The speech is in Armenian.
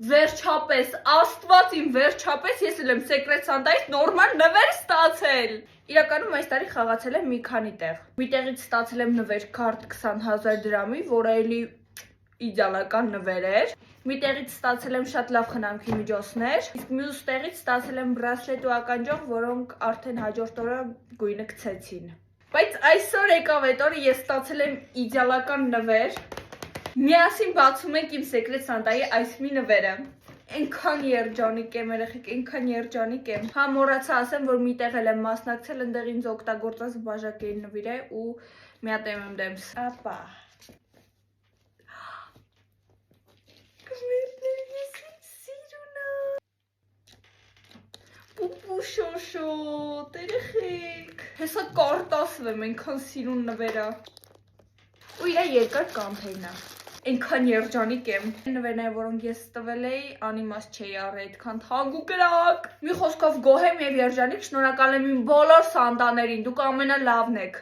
Վերջապես, Աստված իմ, վերջապես ես էլ եմ Secret Santa-ից նորմալ նվեր ստացել։ Իրականում այս տարի խաղացել եմ մի քանի տեղ։ Մի տեղից ստացել եմ նվեր քարտ 20,000 դրամի, որը էլի իդեալական նվեր էր։ Մի տեղից ստացել եմ շատ լավ խնամքի միջոցներ, իսկ մյուս տեղից ստացել եմ բրասլետ ու ականջող, որոնք արդեն հաջորդ օրը գույնը գցեցին։ Բայց այսօր եկավ այդ օրը, ես ստացել եմ իդեալական նվեր։ Միասին բացում ենք իմ Secret Santa-ի այս մի նվերը։ Այնքան երջանիկ եմ, երեխեք, այնքան երջանիկ եմ։ Հա մոռացա ասեմ, որ մի տեղ եմ մասնակցել, այնտեղ ինձ օգտագործած բաժակային նվիր է ու մի հատ եմ դեմս։ Ապա։ Պուպուշոշո, երեխեք։ Հեսա կարտասվեմ, այնքան սիրուն նվերա։ Ու իրա երկար կամփեյնա։ Այնքան երջանիկ եմ։ Նվերն է, որոնք ես տվել էի, անիմաստ չէի առել այդքան թանկ ու կրակ։ Մի խոսքով գոհ եմ եւ երջանիկ, շնորհակալ եմ իմ բոլոր սանտաներին, դուք ամենալավն եք։